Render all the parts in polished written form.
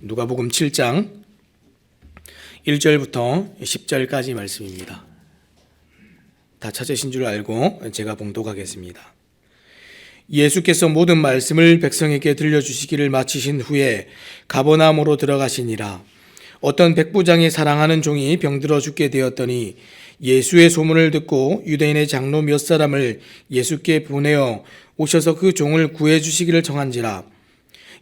누가복음 7장 1절부터 10절까지 말씀입니다. 다 찾으신 줄 알고 제가 봉독하겠습니다. 예수께서 모든 말씀을 백성에게 들려주시기를 마치신 후에 가버나움으로 들어가시니라. 어떤 백부장이 사랑하는 종이 병들어 죽게 되었더니 예수의 소문을 듣고 유대인의 장로 몇 사람을 예수께 보내어 오셔서 그 종을 구해 주시기를 청한지라.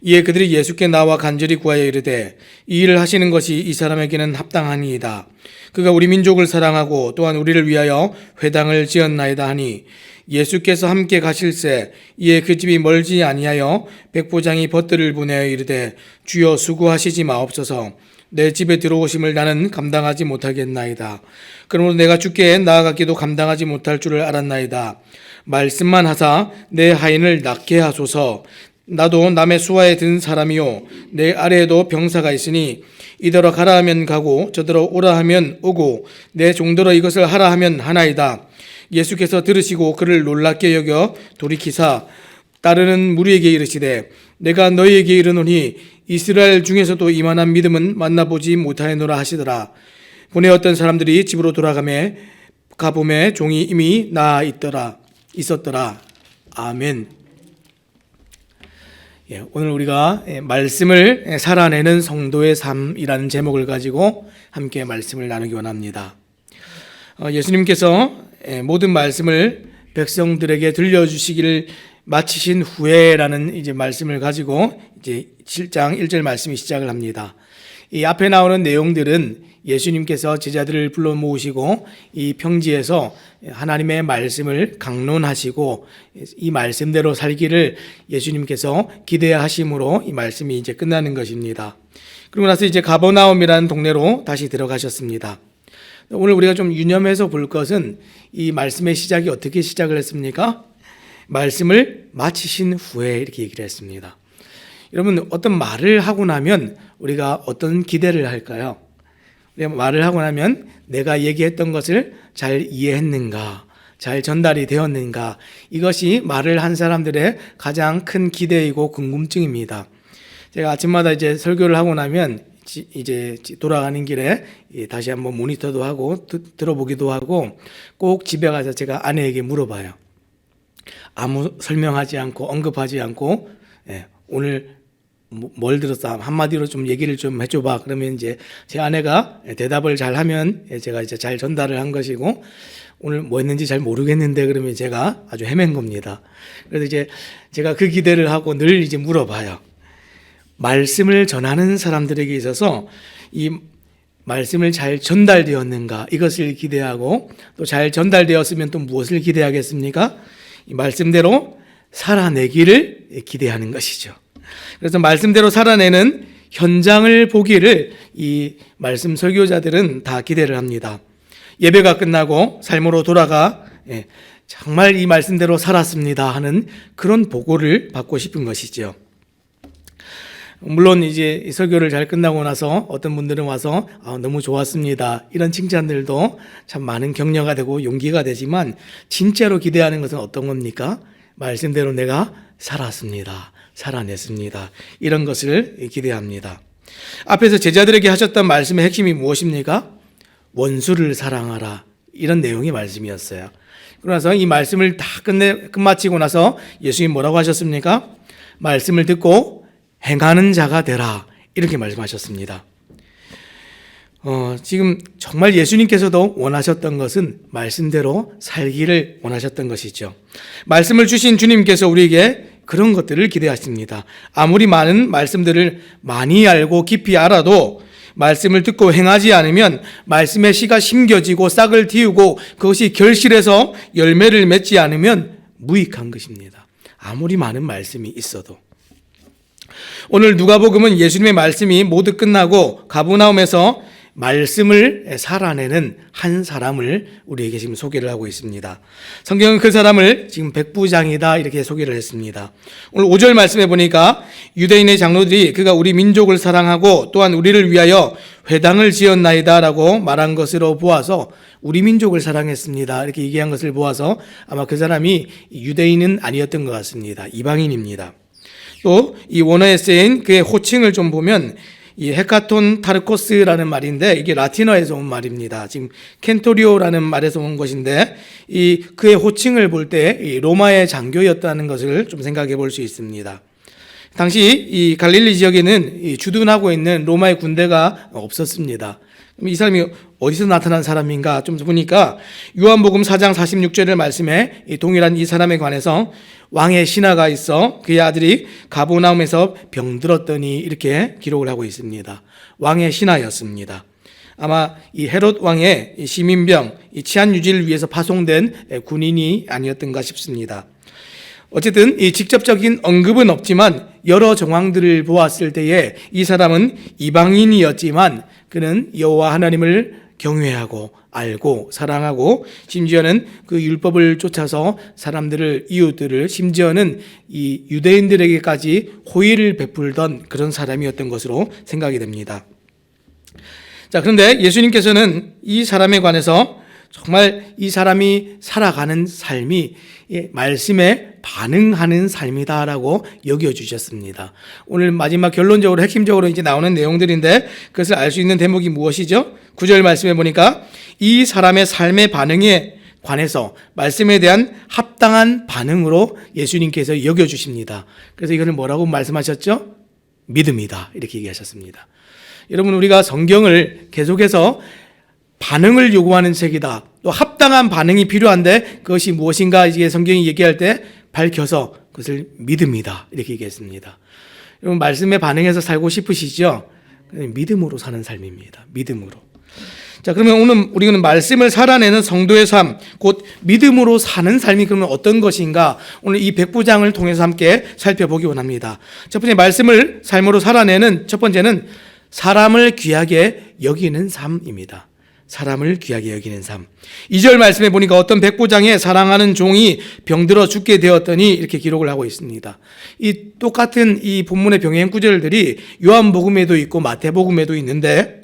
이에 그들이 예수께 나와 간절히 구하여 이르되 이 일을 하시는 것이 이 사람에게는 합당하니이다. 그가 우리 민족을 사랑하고 또한 우리를 위하여 회당을 지었나이다 하니 예수께서 함께 가실새 이에 그 집이 멀지 아니하여 백부장이 벗들을 보내어 이르되 주여 수고하시지 마옵소서. 내 집에 들어오심을 나는 감당하지 못하겠나이다. 그러므로 내가 주께 나아가기도 감당하지 못할 줄을 알았나이다. 말씀만 하사 내 하인을 낫게 하소서. 나도 남의 수하에 든 사람이요 내 아래에도 병사가 있으니 이더러 가라 하면 가고 저더러 오라 하면 오고 내 종더러 이것을 하라 하면 하나이다. 예수께서 들으시고 그를 놀랍게 여겨 돌이키사 따르는 무리에게 이르시되 내가 너희에게 이르노니 이스라엘 중에서도 이만한 믿음은 만나보지 못하였노라 하시더라. 보내었던 사람들이 집으로 가보매 종이 이미 나아 있었더라. 아멘. 오늘 우리가 말씀을 살아내는 성도의 삶이라는 제목을 가지고 함께 말씀을 나누기 원합니다. 예수님께서 모든 말씀을 백성들에게 들려주시기를 마치신 후에라는 이제 말씀을 가지고 이제 7장 1절 말씀이 시작을 합니다. 이 앞에 나오는 내용들은 예수님께서 제자들을 불러 모으시고 이 평지에서 하나님의 말씀을 강론하시고 이 말씀대로 살기를 예수님께서 기대하심으로 이 말씀이 이제 끝나는 것입니다. 그리고 나서 이제 가버나움이라는 동네로 다시 들어가셨습니다. 오늘 우리가 좀 유념해서 볼 것은 이 말씀의 시작이 어떻게 시작을 했습니까? 말씀을 마치신 후에 이렇게 얘기를 했습니다. 여러분, 어떤 말을 하고 나면 우리가 어떤 기대를 할까요? 말을 하고 나면 내가 얘기했던 것을 잘 이해했는가, 잘 전달이 되었는가, 이것이 말을 한 사람들의 가장 큰 기대이고 궁금증입니다. 제가 아침마다 이제 설교를 하고 나면 이제 돌아가는 길에 다시 한번 모니터도 하고 들어보기도 하고 꼭 집에 가서 제가 아내에게 물어봐요. 아무 설명하지 않고 언급하지 않고 오늘 뭘 들었어? 한마디로 좀 얘기를 좀 해줘봐. 그러면 이제 제 아내가 대답을 잘 하면 제가 이제 잘 전달을 한 것이고 오늘 뭐 했는지 잘 모르겠는데 그러면 제가 아주 헤맨 겁니다. 그래서 이제 제가 그 기대를 하고 늘 이제 물어봐요. 말씀을 전하는 사람들에게 있어서 이 말씀을 잘 전달되었는가 이것을 기대하고 또 잘 전달되었으면 또 무엇을 기대하겠습니까? 이 말씀대로 살아내기를 기대하는 것이죠. 그래서 말씀대로 살아내는 현장을 보기를 이 말씀 설교자들은 다 기대를 합니다. 예배가 끝나고 삶으로 돌아가 정말 이 말씀대로 살았습니다 하는 그런 보고를 받고 싶은 것이죠. 물론 이제 설교를 잘 끝나고 나서 어떤 분들은 와서 너무 좋았습니다 이런 칭찬들도 참 많은 격려가 되고 용기가 되지만 진짜로 기대하는 것은 어떤 겁니까? 말씀대로 내가 살았습니다, 살아냈습니다, 이런 것을 기대합니다. 앞에서 제자들에게 하셨던 말씀의 핵심이 무엇입니까? 원수를 사랑하라, 이런 내용의 말씀이었어요. 그러나서 이 말씀을 다 끝마치고 나서 예수님이 뭐라고 하셨습니까? 말씀을 듣고 행하는 자가 되라, 이렇게 말씀하셨습니다. 지금 정말 예수님께서도 원하셨던 것은 말씀대로 살기를 원하셨던 것이죠. 말씀을 주신 주님께서 우리에게 그런 것들을 기대하십니다. 아무리 많은 말씀들을 많이 알고 깊이 알아도 말씀을 듣고 행하지 않으면 말씀의 씨가 심겨지고 싹을 틔우고 그것이 결실해서 열매를 맺지 않으면 무익한 것입니다. 아무리 많은 말씀이 있어도. 오늘 누가복음은 예수님의 말씀이 모두 끝나고 가버나움에서 말씀을 살아내는 한 사람을 우리에게 지금 소개를 하고 있습니다. 성경은 그 사람을 지금 백부장이다 이렇게 소개를 했습니다. 오늘 5절 말씀해 보니까 유대인의 장로들이 그가 우리 민족을 사랑하고 또한 우리를 위하여 회당을 지었나이다 라고 말한 것으로 보아서 우리 민족을 사랑했습니다 이렇게 얘기한 것을 보아서 아마 그 사람이 유대인은 아니었던 것 같습니다. 이방인입니다. 또 이 원어에 쓰인 그의 호칭을 좀 보면 이 헤카톤 타르코스라는 말인데 이게 라틴어에서 온 말입니다. 지금 켄토리오라는 말에서 온 것인데 이 그의 호칭을 볼 때 로마의 장교였다는 것을 좀 생각해 볼 수 있습니다. 당시 이 갈릴리 지역에는 주둔하고 있는 로마의 군대가 없었습니다. 이 사람이 어디서 나타난 사람인가 좀 보니까 요한복음 4장 46절의 말씀에 동일한 이 사람에 관해서 왕의 신하가 있어 그의 아들이 가버나움에서 병들었더니 이렇게 기록을 하고 있습니다. 왕의 신하였습니다. 아마 이 헤롯 왕의 시민병, 이 치안 유지를 위해서 파송된 군인이 아니었던가 싶습니다. 어쨌든 이 직접적인 언급은 없지만 여러 정황들을 보았을 때에 이 사람은 이방인이었지만 그는 여호와 하나님을 경외하고 알고 사랑하고 심지어는 그 율법을 쫓아서 사람들을 이웃들을 심지어는 이 유대인들에게까지 호의를 베풀던 그런 사람이었던 것으로 생각이 됩니다. 자, 그런데 예수님께서는 이 사람에 관해서 정말 이 사람이 살아가는 삶이 말씀에 반응하는 삶이다라고 여겨주셨습니다. 오늘 마지막 결론적으로 핵심적으로 이제 나오는 내용들인데 그것을 알 수 있는 대목이 무엇이죠? 9절 말씀에 보니까 이 사람의 삶의 반응에 관해서 말씀에 대한 합당한 반응으로 예수님께서 여겨주십니다. 그래서 이거는 뭐라고 말씀하셨죠? 믿음이다 이렇게 얘기하셨습니다. 여러분, 우리가 성경을 계속해서 반응을 요구하는 책이다. 또 합당한 반응이 필요한데 그것이 무엇인가 이제 성경이 얘기할 때 밝혀서 그것을 믿음이다 이렇게 얘기했습니다. 여러분, 말씀에 반응해서 살고 싶으시죠? 믿음으로 사는 삶입니다. 믿음으로. 자, 그러면 오늘 우리는 말씀을 살아내는 성도의 삶, 곧 믿음으로 사는 삶이 그러면 어떤 것인가? 오늘 이 백부장을 통해서 함께 살펴보기 원합니다. 첫 번째, 말씀을 삶으로 살아내는 첫 번째는 사람을 귀하게 여기는 삶입니다. 사람을 귀하게 여기는 삶. 2절 말씀에 보니까 어떤 백부장의 사랑하는 종이 병들어 죽게 되었더니 이렇게 기록을 하고 있습니다. 이 똑같은 이 본문의 병행 구절들이 요한복음에도 있고 마태복음에도 있는데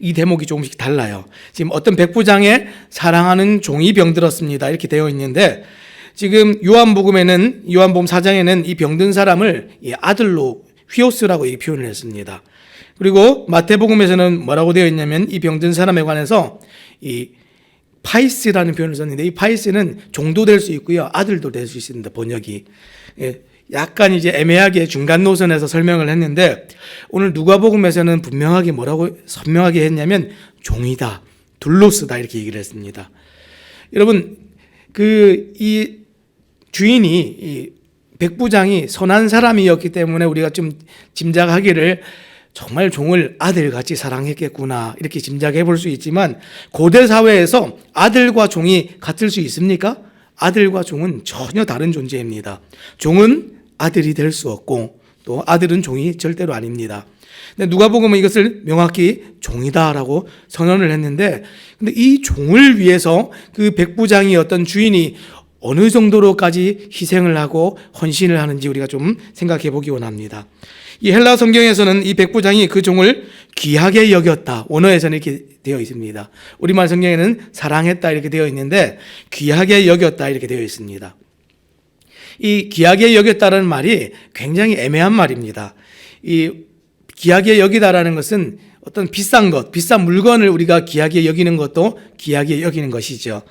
이 대목이 조금씩 달라요. 지금 어떤 백부장의 사랑하는 종이 병들었습니다 이렇게 되어 있는데 지금 요한복음에는 요한복음 4장에는 이 병든 사람을 아들로 휘오스라고 표현을 했습니다. 그리고 마태복음에서는 뭐라고 되어 있냐면 이 병든 사람에 관해서 이 파이스라는 표현을 썼는데 이 파이스는 종도 될 수 있고요. 아들도 될 수 있습니다. 번역이. 약간 이제 애매하게 중간 노선에서 설명을 했는데 오늘 누가복음에서는 분명하게 뭐라고 선명하게 했냐면 종이다. 둘로스다 이렇게 얘기를 했습니다. 여러분, 이 주인이 이 백부장이 선한 사람이었기 때문에 우리가 좀 짐작하기를 정말 종을 아들같이 사랑했겠구나 이렇게 짐작해 볼 수 있지만 고대 사회에서 아들과 종이 같을 수 있습니까? 아들과 종은 전혀 다른 존재입니다. 종은 아들이 될 수 없고 또 아들은 종이 절대로 아닙니다. 근데 누가복음은 이것을 명확히 종이다라고 선언을 했는데 근데 이 종을 위해서 그 백부장이었던 주인이 어느 정도로까지 희생을 하고 헌신을 하는지 우리가 좀 생각해 보기 원합니다. 이 헬라 성경에서는 이 백부장이 그 종을 귀하게 여겼다. 원어에서는 이렇게 되어 있습니다. 우리말 성경에는 사랑했다 이렇게 되어 있는데 귀하게 여겼다 이렇게 되어 있습니다. 이 귀하게 여겼다는 말이 굉장히 애매한 말입니다. 이 귀하게 여기다라는 것은 어떤 비싼 것, 비싼 물건을 우리가 귀하게 여기는 것도 귀하게 여기는 것이죠.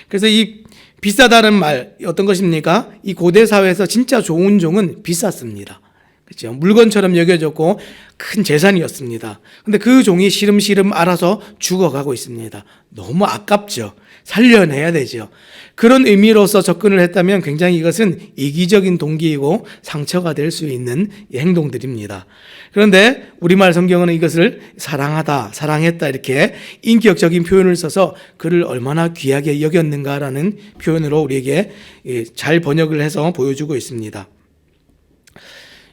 그래서 이 비싸다는 말 어떤 것입니까? 이 고대 사회에서 진짜 좋은 종은 비쌌습니다. 그렇죠? 물건처럼 여겨졌고 큰 재산이었습니다. 근데 그 종이 시름시름 알아서 죽어가고 있습니다. 너무 아깝죠. 살려내야 되죠. 그런 의미로서 접근을 했다면 굉장히 이것은 이기적인 동기이고 상처가 될 수 있는 행동들입니다. 그런데 우리말 성경은 이것을 사랑하다, 사랑했다 이렇게 인격적인 표현을 써서 그를 얼마나 귀하게 여겼는가라는 표현으로 우리에게 잘 번역을 해서 보여주고 있습니다.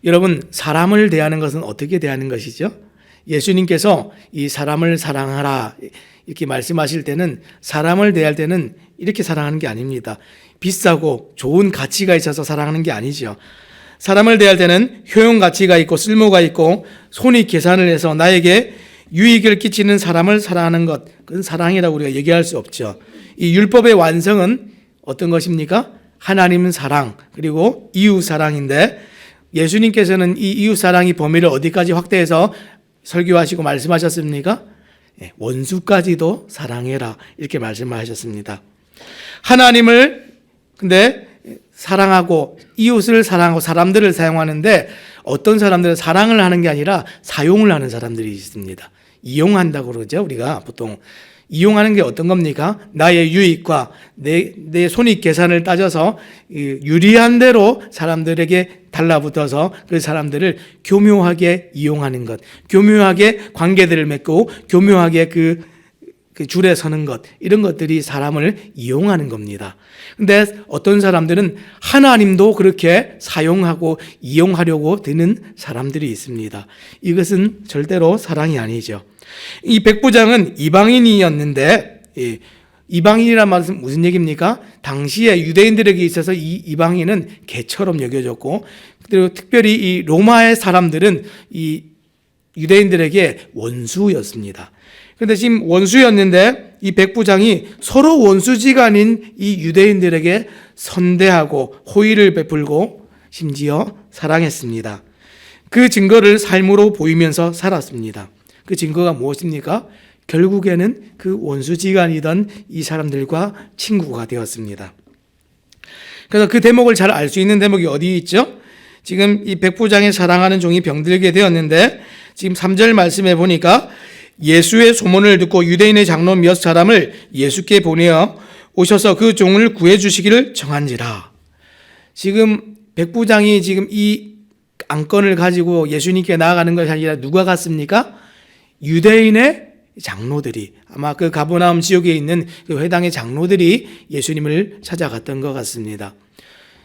여러분, 사람을 대하는 것은 어떻게 대하는 것이죠? 예수님께서 이 사람을 사랑하라 이렇게 말씀하실 때는 사람을 대할 때는 이렇게 사랑하는 게 아닙니다. 비싸고 좋은 가치가 있어서 사랑하는 게 아니죠. 사람을 대할 때는 효용 가치가 있고 쓸모가 있고 손이 계산을 해서 나에게 유익을 끼치는 사람을 사랑하는 것, 그건 사랑이라고 우리가 얘기할 수 없죠. 이 율법의 완성은 어떤 것입니까? 하나님은 사랑, 그리고 이웃 사랑인데 예수님께서는 이 이웃 사랑의 범위를 어디까지 확대해서 설교하시고 말씀하셨습니까? 원수까지도 사랑해라 이렇게 말씀하셨습니다. 하나님을 근데 사랑하고 이웃을 사랑하고 사람들을 사용하는데 어떤 사람들은 사랑을 하는 게 아니라 사용을 하는 사람들이 있습니다. 이용한다고 그러죠. 우리가 보통 이용하는 게 어떤 겁니까? 나의 유익과 내 손익 계산을 따져서 유리한 대로 사람들에게 달라붙어서 그 사람들을 교묘하게 이용하는 것, 교묘하게 관계들을 맺고 교묘하게 그 줄에 서는 것, 이런 것들이 사람을 이용하는 겁니다. 근데 어떤 사람들은 하나님도 그렇게 사용하고 이용하려고 드는 사람들이 있습니다. 이것은 절대로 사랑이 아니죠. 이 백부장은 이방인이었는데, 이방인이란 말은 무슨 얘기입니까? 당시에 유대인들에게 있어서 이 이방인은 개처럼 여겨졌고, 그리고 특별히 이 로마의 사람들은 이 유대인들에게 원수였습니다. 그런데 지금 원수였는데 이 백부장이 서로 원수지간인 이 유대인들에게 선대하고 호의를 베풀고 심지어 사랑했습니다. 그 증거를 삶으로 보이면서 살았습니다. 그 증거가 무엇입니까? 결국에는 그 원수지간이던 이 사람들과 친구가 되었습니다. 그래서 그 대목을 잘 알 수 있는 대목이 어디 있죠? 지금 이 백부장의 사랑하는 종이 병들게 되었는데 지금 3절 말씀에 보니까 예수의 소문을 듣고 유대인의 장로 몇 사람을 예수께 보내어 오셔서 그 종을 구해 주시기를 정한지라. 지금 백부장이 지금 이 안건을 가지고 예수님께 나아가는 것이 아니라 누가 갔습니까? 유대인의 장로들이, 아마 그 가버나움 지역에 있는 그 회당의 장로들이 예수님을 찾아갔던 것 같습니다.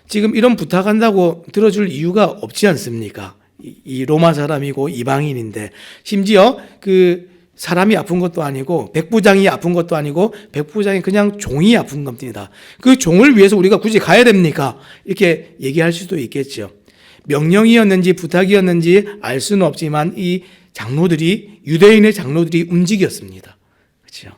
지금 이런 부탁한다고 들어줄 이유가 없지 않습니까? 이 로마 사람이고 이방인인데, 심지어 그 사람이 아픈 것도 아니고 백부장이 아픈 것도 아니고 백부장이 그냥 종이 아픈 겁니다. 그 종을 위해서 우리가 굳이 가야 됩니까? 이렇게 얘기할 수도 있겠죠. 명령이었는지 부탁이었는지 알 수는 없지만 이 장로들이, 유대인의 장로들이 움직였습니다. 그렇죠?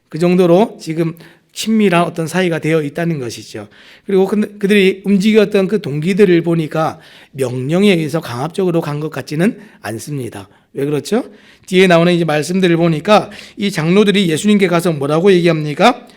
그 정도로 지금 친밀한 어떤 사이가 되어 있다는 것이죠. 그리고 그들이 움직였던 그 동기들을 보니까 명령에 의해서 강압적으로 간 것 같지는 않습니다. 왜 그렇죠? 뒤에 나오는 이제 말씀들을 보니까 이 장로들이 예수님께 가서 뭐라고 얘기합니까?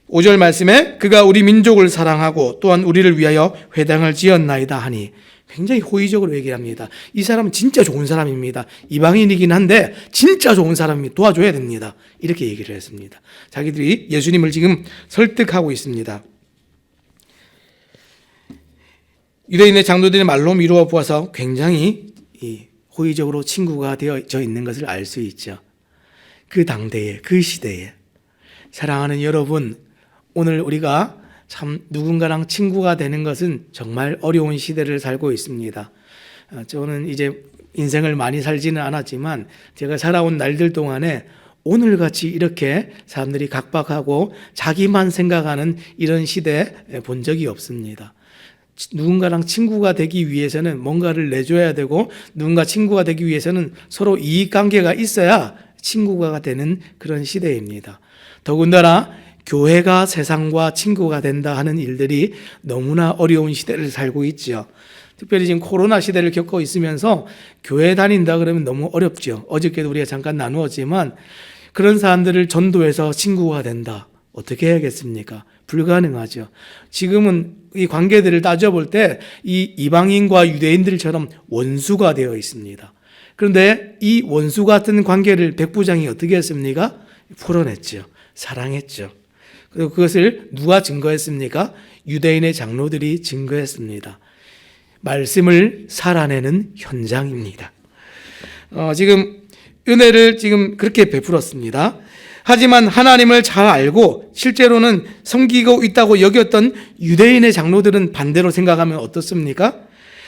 5절 말씀에 그가 우리 민족을 사랑하고 또한 우리를 위하여 회당을 지었나이다 하니, 굉장히 호의적으로 얘기합니다. 이 사람은 진짜 좋은 사람입니다. 이방인이긴 한데 진짜 좋은 사람이 도와줘야 됩니다. 이렇게 얘기를 했습니다. 자기들이 예수님을 지금 설득하고 있습니다. 유대인의 장로들이 말로 미루어 보아서 굉장히 호의적으로 친구가 되어져 있는 것을 알 수 있죠. 그 당대에, 그 시대에. 사랑하는 여러분, 오늘 우리가 참 누군가랑 친구가 되는 것은 정말 어려운 시대를 살고 있습니다. 저는 이제 인생을 많이 살지는 않았지만 제가 살아온 날들 동안에 오늘같이 이렇게 사람들이 각박하고 자기만 생각하는 이런 시대 본 적이 없습니다. 누군가랑 친구가 되기 위해서는 뭔가를 내줘야 되고, 누군가 친구가 되기 위해서는 서로 이익관계가 있어야 친구가 되는 그런 시대입니다. 더군다나 교회가 세상과 친구가 된다 하는 일들이 너무나 어려운 시대를 살고 있죠. 특별히 지금 코로나 시대를 겪고 있으면서 교회 다닌다 그러면 너무 어렵죠. 어저께도 우리가 잠깐 나누었지만 그런 사람들을 전도해서 친구가 된다. 어떻게 해야겠습니까? 불가능하죠. 지금은 이 관계들을 따져볼 때 이 이방인과 유대인들처럼 원수가 되어 있습니다. 그런데 이 원수 같은 관계를 백부장이 어떻게 했습니까? 풀어냈죠. 사랑했죠. 그리고 그것을 누가 증거했습니까? 유대인의 장로들이 증거했습니다. 말씀을 살아내는 현장입니다. 지금 은혜를 지금 그렇게 베풀었습니다. 하지만 하나님을 잘 알고 실제로는 섬기고 있다고 여겼던 유대인의 장로들은 반대로 생각하면 어떻습니까?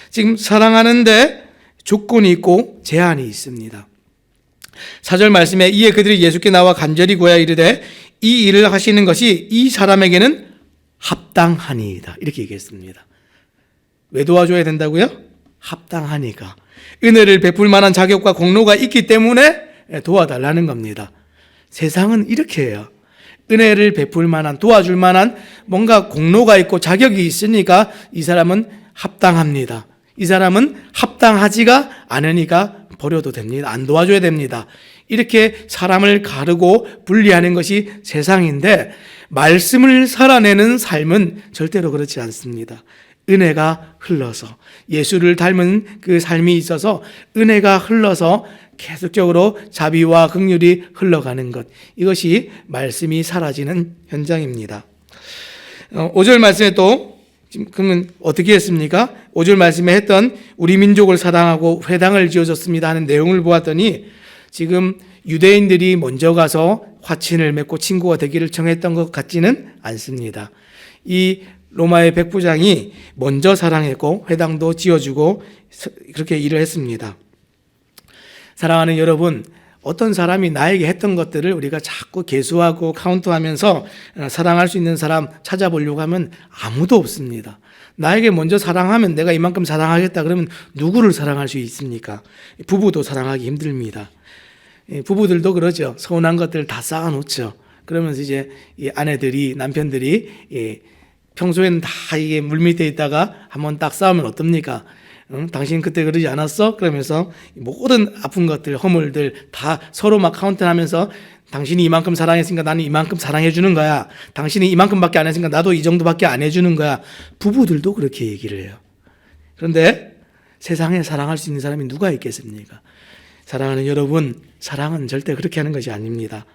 지금 사랑하는데 조건이 있고 제한이 있습니다. 4절 말씀에 이에 그들이 예수께 나와 간절히 구하여 이르되 이 일을 하시는 것이 이 사람에게는 합당하니이다. 이렇게 얘기했습니다. 왜 도와줘야 된다고요? 합당하니까. 은혜를 베풀 만한 자격과 공로가 있기 때문에 도와달라는 겁니다. 세상은 이렇게 해요. 은혜를 베풀 만한, 도와줄 만한 뭔가 공로가 있고 자격이 있으니까 이 사람은 합당합니다. 이 사람은 합당하지가 않으니까 버려도 됩니다. 안 도와줘야 됩니다. 이렇게 사람을 가르고 분리하는 것이 세상인데 말씀을 살아내는 삶은 절대로 그렇지 않습니다. 은혜가 흘러서 예수를 닮은 그 삶이 있어서 은혜가 흘러서 계속적으로 자비와 긍휼이 흘러가는 것, 이것이 말씀이 사라지는 현장입니다. 5절 말씀에 또 그러면 어떻게 했습니까? 5절 말씀에 했던 우리 민족을 사랑하고 회당을 지어줬습니다 하는 내용을 보았더니 지금 유대인들이 먼저 가서 화친을 맺고 친구가 되기를 청했던 것 같지는 않습니다. 이 로마의 백부장이 먼저 사랑했고 회당도 지어주고 그렇게 일을 했습니다. 사랑하는 여러분, 어떤 사람이 나에게 했던 것들을 우리가 자꾸 계수하고 카운트하면서 사랑할 수 있는 사람 찾아보려고 하면 아무도 없습니다. 나에게 먼저 사랑하면 내가 이만큼 사랑하겠다 그러면 누구를 사랑할 수 있습니까? 부부도 사랑하기 힘듭니다. 부부들도 그러죠. 서운한 것들 다 쌓아놓죠. 그러면서 이제 이 아내들이, 남편들이 평소에는 다 이게 물밑에 있다가 한번 딱 싸우면 어떻습니까? 응? 당신 그때 그러지 않았어? 그러면서 모든 아픈 것들, 허물들 다 서로 막 카운트하면서 당신이 이만큼 사랑했으니까 나는 이만큼 사랑해 주는 거야. 당신이 이만큼밖에 안 했으니까 나도 이 정도밖에 안 해주는 거야. 부부들도 그렇게 얘기를 해요. 그런데 세상에 사랑할 수 있는 사람이 누가 있겠습니까? 사랑하는 여러분, 사랑은 절대 그렇게 하는 것이 아닙니다.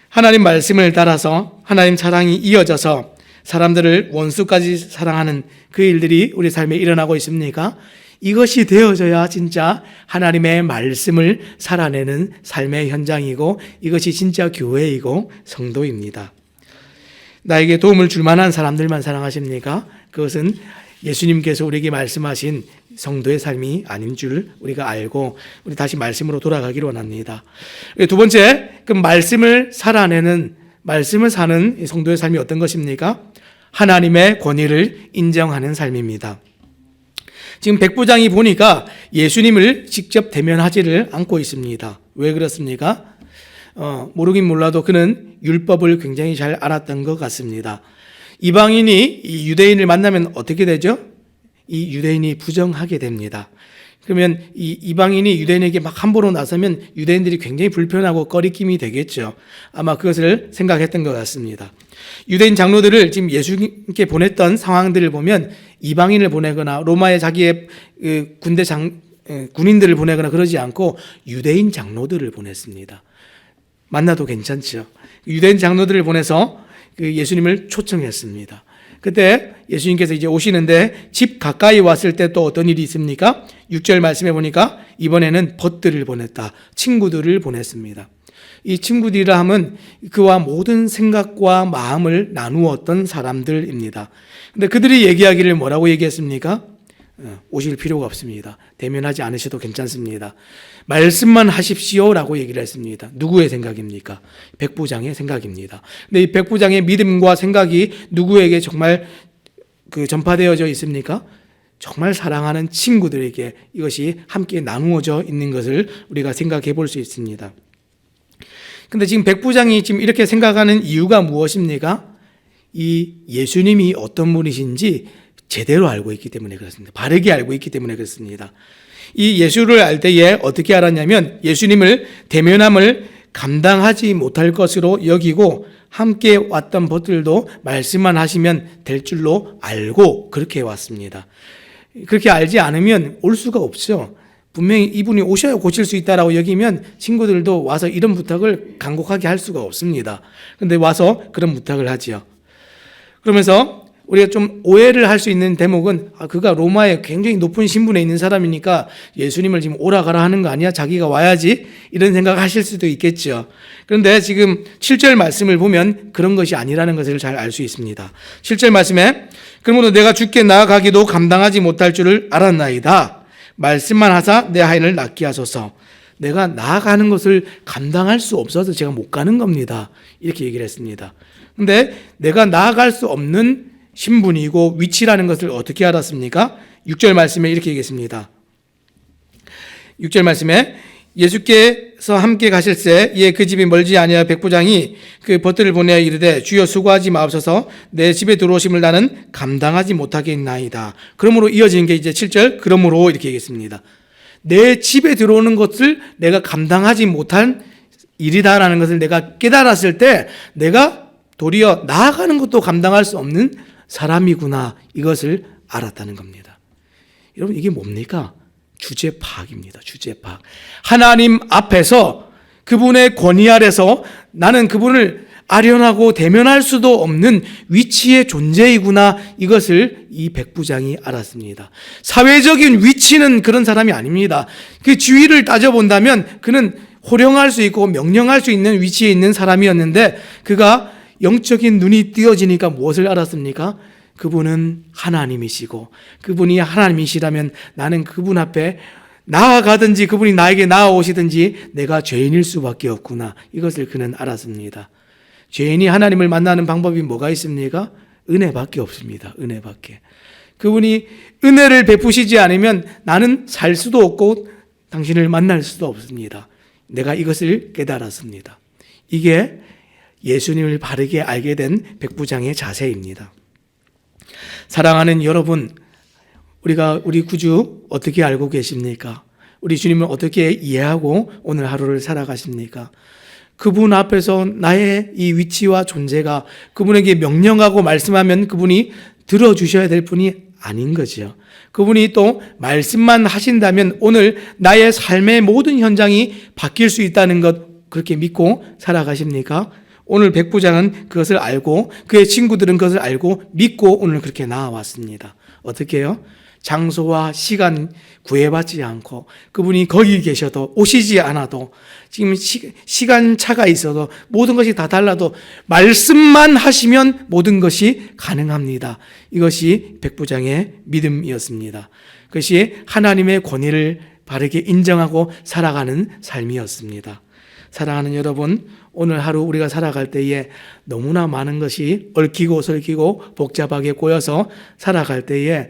하나님 말씀을 따라서 하나님 사랑이 이어져서 사람들을 원수까지 사랑하는 그 일들이 우리 삶에 일어나고 있습니까? 이것이 되어져야 진짜 하나님의 말씀을 살아내는 삶의 현장이고 이것이 진짜 교회이고 성도입니다. 나에게 도움을 줄 만한 사람들만 사랑하십니까? 그것은 예수님께서 우리에게 말씀하신 성도의 삶이 아닌 줄 우리가 알고 우리 다시 말씀으로 돌아가기를 원합니다. 두 번째, 그 말씀을 살아내는, 말씀을 사는 성도의 삶이 어떤 것입니까? 하나님의 권위를 인정하는 삶입니다. 지금 백부장이 보니까 예수님을 직접 대면하지를 않고 있습니다. 왜 그렇습니까? 모르긴 몰라도 그는 율법을 굉장히 잘 알았던 것 같습니다. 이방인이 이 유대인을 만나면 어떻게 되죠? 이 유대인이 부정하게 됩니다. 그러면 이 이방인이 유대인에게 막 함부로 나서면 유대인들이 굉장히 불편하고 꺼리낌이 되겠죠. 아마 그것을 생각했던 것 같습니다. 유대인 장로들을 지금 예수님께 보냈던 상황들을 보면 이방인을 보내거나 로마의 자기의 군대 군인들을 보내거나 그러지 않고 유대인 장로들을 보냈습니다. 만나도 괜찮죠. 유대인 장로들을 보내서 예수님을 초청했습니다. 그때 예수님께서 이제 오시는데 집 가까이 왔을 때 또 어떤 일이 있습니까? 6절 말씀해 보니까 이번에는 벗들을 보냈다. 친구들을 보냈습니다. 이 친구들이라 하면 그와 모든 생각과 마음을 나누었던 사람들입니다. 근데 그들이 얘기하기를 뭐라고 얘기했습니까? 오실 필요가 없습니다. 대면하지 않으셔도 괜찮습니다. 말씀만 하십시오라고 얘기를 했습니다. 누구의 생각입니까? 백부장의 생각입니다. 근데 이 백부장의 믿음과 생각이 누구에게 정말 전파되어져 있습니까? 정말 사랑하는 친구들에게 이것이 함께 나누어져 있는 것을 우리가 생각해 볼 수 있습니다. 근데 지금 백부장이 지금 이렇게 생각하는 이유가 무엇입니까? 이 예수님이 어떤 분이신지 제대로 알고 있기 때문에 그렇습니다. 바르게 알고 있기 때문에 그렇습니다. 이 예수를 알 때에 어떻게 알았냐면 예수님을 대면함을 감당하지 못할 것으로 여기고 함께 왔던 벗들도 말씀만 하시면 될 줄로 알고 그렇게 왔습니다. 그렇게 알지 않으면 올 수가 없죠. 분명히 이분이 오셔야 고칠 수 있다라고 여기면 친구들도 와서 이런 부탁을 간곡하게 할 수가 없습니다. 그런데 와서 그런 부탁을 하지요. 그러면서 우리가 좀 오해를 할 수 있는 대목은 그가 로마의 굉장히 높은 신분에 있는 사람이니까 예수님을 지금 오라가라 하는 거 아니야? 자기가 와야지 이런 생각 하실 수도 있겠죠. 그런데 지금 7절 말씀을 보면 그런 것이 아니라는 것을 잘 알 수 있습니다. 7절 말씀에 그러므로 내가 주께 나아가기도 감당하지 못할 줄을 알았나이다. 말씀만 하사 내 아이를 낫게 하소서. 내가 나아가는 것을 감당할 수 없어서 제가 못 가는 겁니다. 이렇게 얘기를 했습니다. 그런데 내가 나아갈 수 없는 신분이고 위치라는 것을 어떻게 알았습니까? 6절 말씀에 이렇게 얘기했습니다. 6절 말씀에 예수께서 함께 가실새 이에 그 집이 멀지 아니하여 백부장이 그 벗들을 보내어 이르되 주여 수고하지 마옵소서 내 집에 들어오심을 나는 감당하지 못하겠나이다. 그러므로 이어지는 게 이제 7절 그러므로 이렇게 얘기했습니다. 내 집에 들어오는 것을 내가 감당하지 못한 일이다라는 것을 내가 깨달았을 때 내가 도리어 나아가는 것도 감당할 수 없는 사람이구나, 이것을 알았다는 겁니다. 여러분, 이게 뭡니까? 주제 파악입니다. 주제 파악. 하나님 앞에서 그분의 권위 아래서 나는 그분을 아련하고 대면할 수도 없는 위치의 존재이구나, 이것을 이 백부장이 알았습니다. 사회적인 위치는 그런 사람이 아닙니다. 그 지위를 따져본다면 그는 호령할 수 있고 명령할 수 있는 위치에 있는 사람이었는데, 그가 영적인 눈이 띄어지니까 무엇을 알았습니까? 그분은 하나님이시고, 그분이 하나님이시라면 나는 그분 앞에 나아가든지 그분이 나에게 나아오시든지 내가 죄인일 수밖에 없구나, 이것을 그는 알았습니다. 죄인이 하나님을 만나는 방법이 뭐가 있습니까? 은혜밖에 없습니다. 은혜밖에. 그분이 은혜를 베푸시지 않으면 나는 살 수도 없고 당신을 만날 수도 없습니다. 내가 이것을 깨달았습니다. 이게 예수님을 바르게 알게 된 백부장의 자세입니다. 사랑하는 여러분, 우리 구주 어떻게 알고 계십니까? 우리 주님을 어떻게 이해하고 오늘 하루를 살아가십니까? 그분 앞에서 나의 이 위치와 존재가 그분에게 명령하고 말씀하면 그분이 들어주셔야 될 분이 아닌 거죠. 그분이 또 말씀만 하신다면 오늘 나의 삶의 모든 현장이 바뀔 수 있다는 것, 그렇게 믿고 살아가십니까? 오늘 백부장은 그것을 알고 그의 친구들은 그것을 알고 믿고 오늘 그렇게 나아왔습니다. 어떻게 해요? 장소와 시간 구애받지 않고, 그분이 거기 계셔도 오시지 않아도, 지금 시간 차가 있어도 모든 것이 다 달라도 말씀만 하시면 모든 것이 가능합니다. 이것이 백부장의 믿음이었습니다. 그것이 하나님의 권위를 바르게 인정하고 살아가는 삶이었습니다. 사랑하는 여러분, 오늘 하루 우리가 살아갈 때에 너무나 많은 것이 얽히고 설키고 복잡하게 꼬여서 살아갈 때에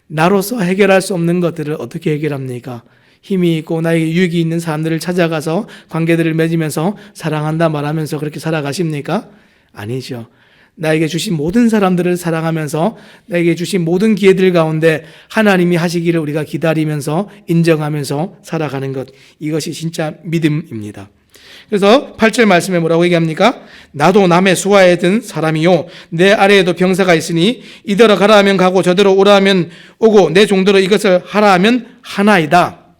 나로서 해결할 수 없는 것들을 어떻게 해결합니까? 힘이 있고 나에게 유익이 있는 사람들을 찾아가서 관계들을 맺으면서 사랑한다 말하면서 그렇게 살아가십니까? 아니죠. 나에게 주신 모든 사람들을 사랑하면서 나에게 주신 모든 기회들 가운데 하나님이 하시기를 우리가 기다리면서 인정하면서 살아가는 것, 이것이 진짜 믿음입니다. 그래서 8절 말씀에 뭐라고 얘기합니까? 나도 남의 수하에 든 사람이요 내 아래에도 병사가 있으니 이더러 가라 하면 가고 저더러 오라 하면 오고 내 종대로 이것을 하라 하면 하나이다.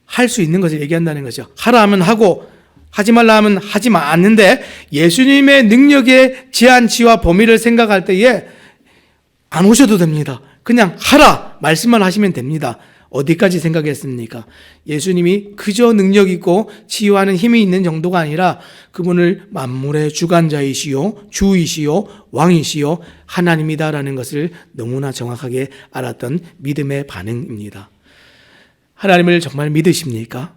할 수 있는 것을 얘기한다는 거죠. 하라 하면 하고 하지 말라 하면 하지 않는데, 예수님의 능력의 제한치와 범위를 생각할 때에 안 오셔도 됩니다. 그냥 하라 말씀만 하시면 됩니다. 어디까지 생각했습니까? 예수님이 그저 능력 있고 치유하는 힘이 있는 정도가 아니라 그분을 만물의 주관자이시요 주이시요 왕이시요 하나님이다라는 것을 너무나 정확하게 알았던 믿음의 반응입니다. 하나님을 정말 믿으십니까?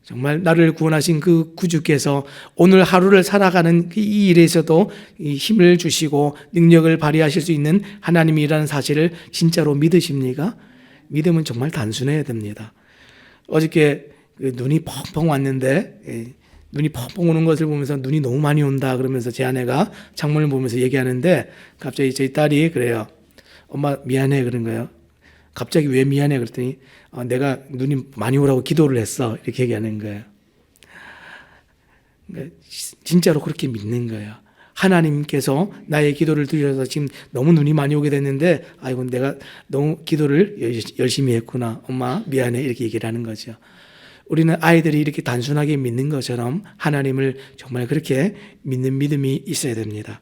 정말 나를 구원하신 그 구주께서 오늘 하루를 살아가는 이 일에서도 이 힘을 주시고 능력을 발휘하실 수 있는 하나님이라는 사실을 진짜로 믿으십니까? 믿음은 정말 단순해야 됩니다. 어저께 눈이 펑펑 왔는데, 눈이 펑펑 오는 것을 보면서 눈이 너무 많이 온다 그러면서 제 아내가 창문을 보면서 얘기하는데, 갑자기 저희 딸이 그래요. 엄마 미안해 그런 거예요. 갑자기 왜 미안해 그랬더니 내가 눈이 많이 오라고 기도를 했어, 이렇게 얘기하는 거예요. 그러니까 진짜로 그렇게 믿는 거예요. 하나님께서 나의 기도를 들으셔서 지금 너무 눈이 많이 오게 됐는데, 아이고 내가 너무 기도를 열심히 했구나, 엄마 미안해, 이렇게 얘기를 하는 거죠. 우리는 아이들이 이렇게 단순하게 믿는 것처럼 하나님을 정말 그렇게 믿는 믿음이 있어야 됩니다.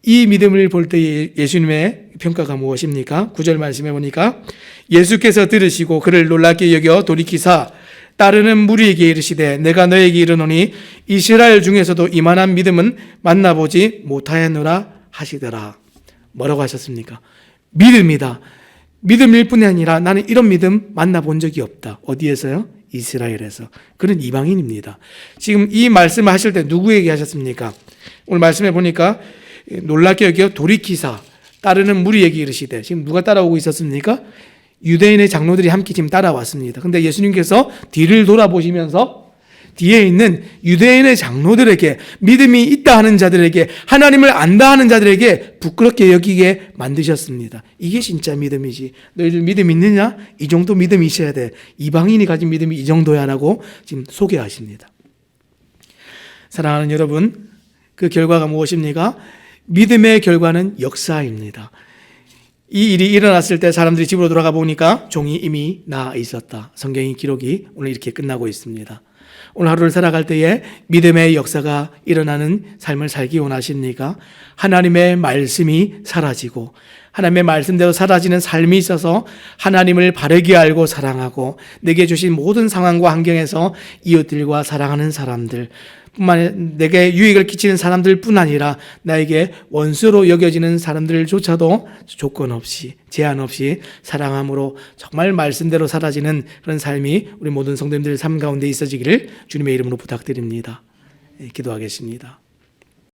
이 믿음을 볼 때 예수님의 평가가 무엇입니까? 9절 말씀해 보니까 예수께서 들으시고 그를 놀랍게 여겨 돌이키사 따르는 무리에게 이르시되 내가 너에게 이르노니 이스라엘 중에서도 이만한 믿음은 만나보지 못하였노라 하시더라. 뭐라고 하셨습니까? 믿음이다. 믿음일 뿐이 아니라 나는 이런 믿음 만나본 적이 없다. 어디에서요? 이스라엘에서. 그는 이방인입니다. 지금 이 말씀을 하실 때 누구에게 하셨습니까? 오늘 말씀해 보니까 놀랍게 여겨 돌이키사 따르는 무리에게 이르시되, 지금 누가 따라오고 있었습니까? 유대인의 장로들이 함께 지금 따라왔습니다. 근데 예수님께서 뒤를 돌아보시면서 뒤에 있는 유대인의 장로들에게, 믿음이 있다 하는 자들에게, 하나님을 안다 하는 자들에게 부끄럽게 여기게 만드셨습니다. 이게 진짜 믿음이지. 너희들 믿음 있느냐? 이 정도 믿음이 있어야 돼. 이방인이 가진 믿음이 이 정도야 라고 지금 소개하십니다. 사랑하는 여러분, 그 결과가 무엇입니까? 믿음의 결과는 역사입니다. 이 일이 일어났을 때 사람들이 집으로 돌아가 보니까 종이 이미 나아 있었다. 성경의 기록이 오늘 이렇게 끝나고 있습니다. 오늘 하루를 살아갈 때에 믿음의 역사가 일어나는 삶을 살기 원하십니까? 하나님의 말씀이 사라지고 하나님의 말씀대로 사라지는 삶이 있어서 하나님을 바르게 알고 사랑하고 내게 주신 모든 상황과 환경에서 이웃들과 사랑하는 사람들, 내게 유익을 끼치는 사람들뿐 아니라 나에게 원수로 여겨지는 사람들조차도 조건 없이, 제한 없이 사랑함으로 정말 말씀대로 사라지는 그런 삶이 우리 모든 성도님들 삶 가운데 있어지기를 주님의 이름으로 부탁드립니다. 기도하겠습니다.